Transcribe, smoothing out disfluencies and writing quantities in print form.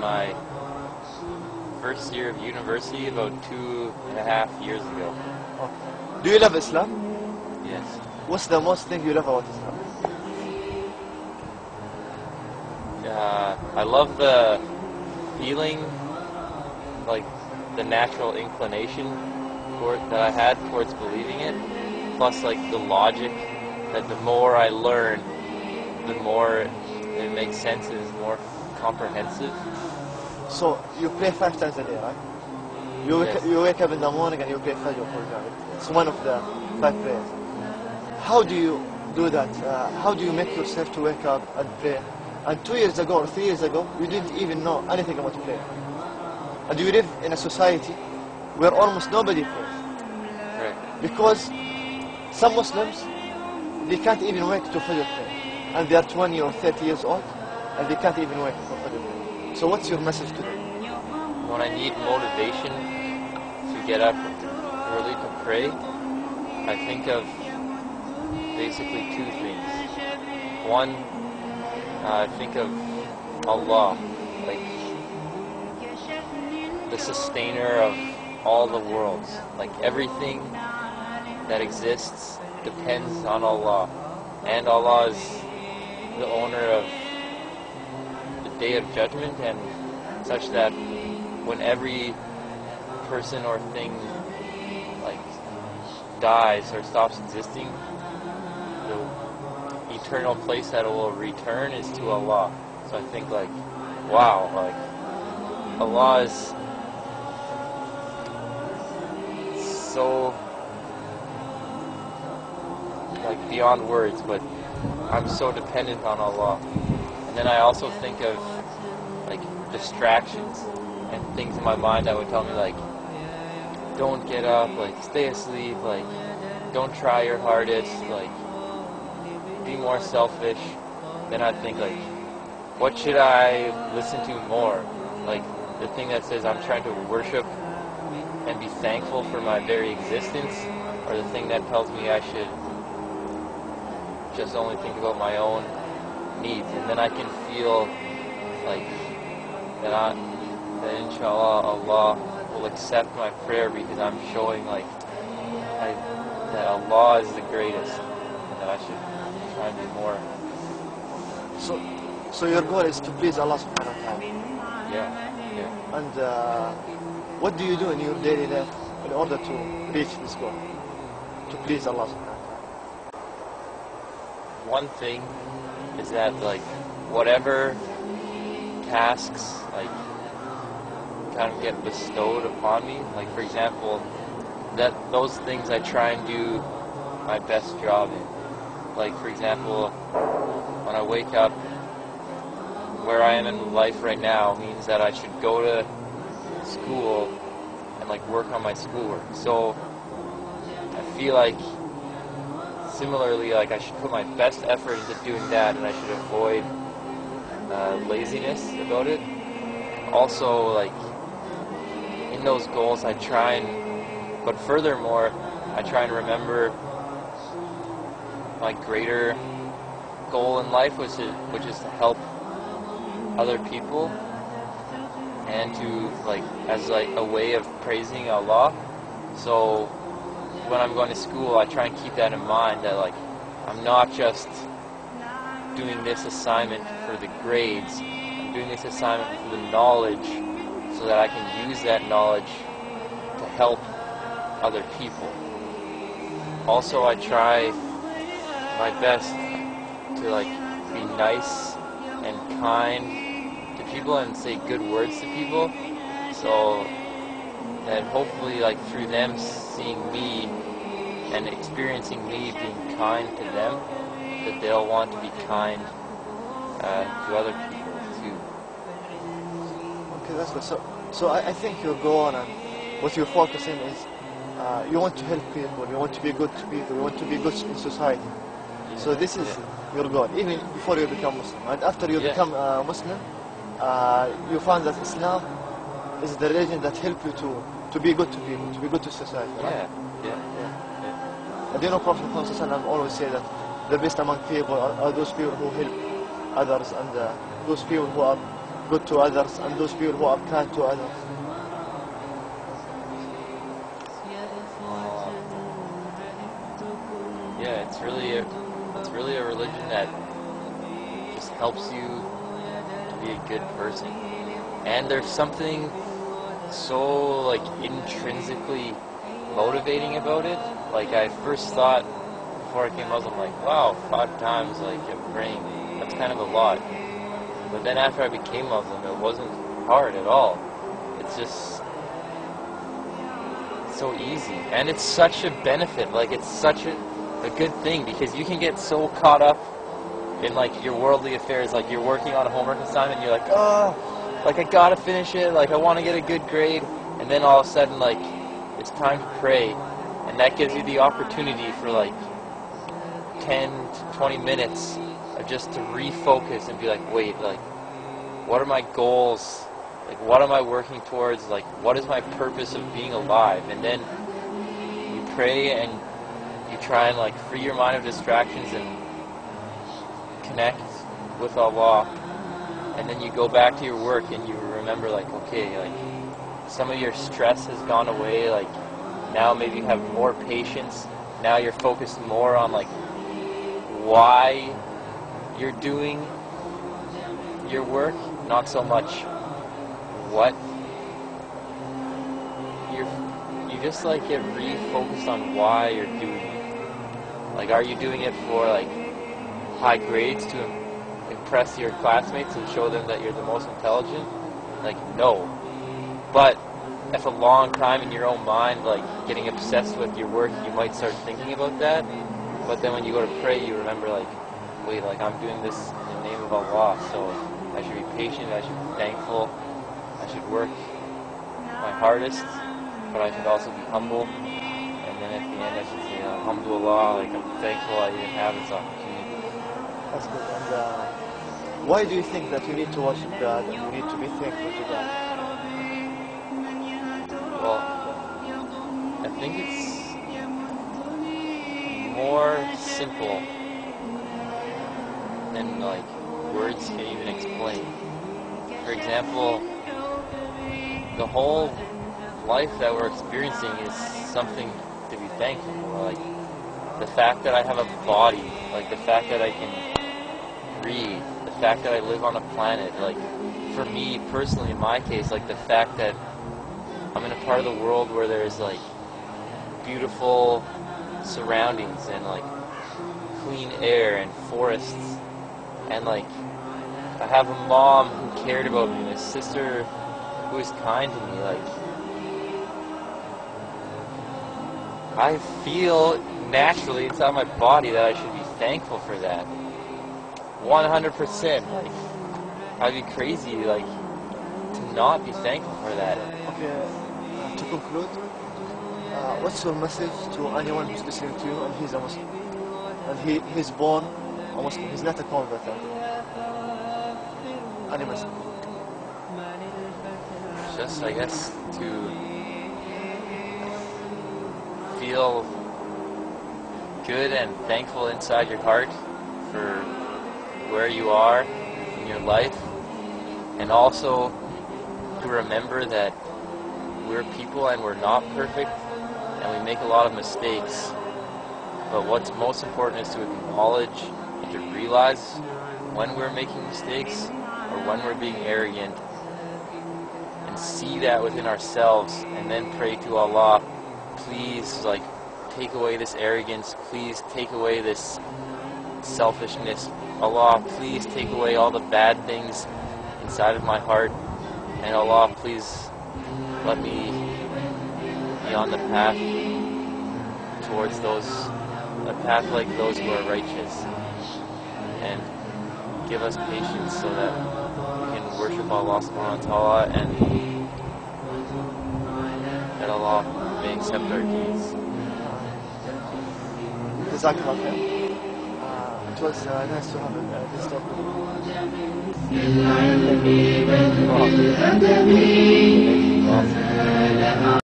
my first year of university about 2.5 years ago. Okay. Do you love Islam? Yes. What's the most thing you love about Islam? I love the feeling, like the natural inclination that I had towards believing it, plus like the logic that the more I learn, the more it makes sense and is more comprehensive. So you pray 5 times a day, right? Yes. You wake up in the morning and you pray Fajr, for example. It's one of the 5 prayers. How do you do that? How do you make yourself to wake up and pray? And 2 years ago or 3 years ago, you didn't even know anything about prayer. And you live in a society where almost nobody prays. Right. Because some Muslims, they can't even wake to Fajr prayer. And they are 20 or 30 years old, and they can't even wake for Fajr prayer. So what's your message to them? When I need motivation to get up early to pray, I think of basically 2 things. One, I think of Allah, like the sustainer of all the worlds. Like everything that exists depends on Allah. And Allah is the owner of the Day of Judgment, and such that when every person or thing like dies or stops existing, the eternal place that it will return is to Allah. So I think like, wow, like Allah is so like beyond words, but I'm so dependent on Allah. And then I also think of like distractions and things in my mind that would tell me like, don't get up, like stay asleep, like don't try your hardest, like be more selfish. Then I think like, what should I listen to more? Like the thing that says I'm trying to worship and be thankful for my very existence, or the thing that tells me I should just only think about my own needs. And then I can feel like that inshallah Allah will accept my prayer, because I'm showing like that Allah is the greatest, and that I should try and do more. So your goal is to please Allah subhanahu wa ta'ala. Yeah. And what do you do in your daily life in order to reach this goal? To please Allah subhanahu wa ta'ala. One thing is that like whatever tasks like kind of get bestowed upon me, like for example, that those things I try and do my best job in. Like for example, when I wake up, where I am in life right now means that I should go to school and like work on my schoolwork. So I feel like similarly, like I should put my best effort into doing that, and I should avoid laziness about it. Also, like in those goals, I try and, but furthermore, I try and remember my greater goal in life, which is to help other people, and to like as like a way of praising Allah. So when I'm going to school, I try and keep that in mind, that like I'm not just doing this assignment for the grades, I'm doing this assignment for the knowledge, so that I can use that knowledge to help other people. Also, I try my best to like be nice and kind to people and say good words to people, so that hopefully like through them seeing me and experiencing me being kind to them, that they'll want to be kind to other people too. Okay, that's good. So I think your goal and what you're focusing is you want to help people, you want to be good to people, you want to be good in society. So this is your goal, even before you become Muslim. And after you become Muslim, you find that Islam is the religion that helps you to be good to people, to be good to society. Right? Yeah. And you know, Prophet Muhammad always say that the best among people are those people who help others, and those people who are good to others and those people who are kind to others. Yeah, it's really a religion that just helps you to be a good person. And there's something so like intrinsically motivating about it. Like I first thought before I became Muslim, like, wow, 5 times like I'm praying, that's kind of a lot. But then after I became Muslim, it wasn't hard at all. It's just so easy, and it's such a benefit. Like it's such a good thing, because you can get so caught up in like your worldly affairs. Like you're working on a homework assignment, and you're like, oh, like I gotta finish it, like I want to get a good grade, and then all of a sudden like it's time to pray, and that gives you the opportunity for like 10 to 20 minutes of just to refocus and be like, wait, like what are my goals, like what am I working towards, like what is my purpose of being alive? And then you pray and you try and like free your mind of distractions and connect with Allah. And then you go back to your work and you remember like, okay, like some of your stress has gone away, like now maybe you have more patience, now you're focused more on like why you're doing your work, not so much what. You just like get refocused on why you're doing it. Like, are you doing it for like high grades to impress your classmates and show them that you're the most intelligent? Like, no. But if a long time in your own mind, like getting obsessed with your work, you might start thinking about that. But then when you go to pray, you remember like, wait, like I'm doing this in the name of Allah, so I should be patient, I should be thankful, I should work my hardest, but I should also be humble. And then at the end I should say, alhamdulillah, like I'm thankful I even have this opportunity. That's good. And why do you think that you need to worship God and you need to be thankful to God? Well, I think it's more simple than like words can even explain. For example, the whole life that we're experiencing is something to be thankful for. Like the fact that I have a body, like the fact that I can breathe, the fact that I live on a planet. Like for me personally, in my case, like the fact that I'm in a part of the world where there's like beautiful surroundings and like clean air and forests, and like I have a mom who cared about me, and a sister who is kind to me. Like I feel naturally inside my body that I should be thankful for that. 100%. Like I'd be crazy like to not be thankful for that. Okay, to conclude, what's your message to anyone who's listening to you and he's a Muslim? And he's born a Muslim, he's not a convert. Any message? Just, I guess, to feel good and thankful inside your heart for where you are in your life, and also to remember that we're people and we're not perfect and we make a lot of mistakes, but what's most important is to acknowledge and to realize when we're making mistakes or when we're being arrogant, and see that within ourselves, and then pray to Allah, please like take away this arrogance, please take away this selfishness, Allah, please take away all the bad things inside of my heart, and Allah, please let me be on the path towards a path like those who are righteous, and give us patience so that we can worship Allah subhanahu wa ta'ala, and that Allah may accept our deeds. Jazakallah khair. It was nice to have this talk with you.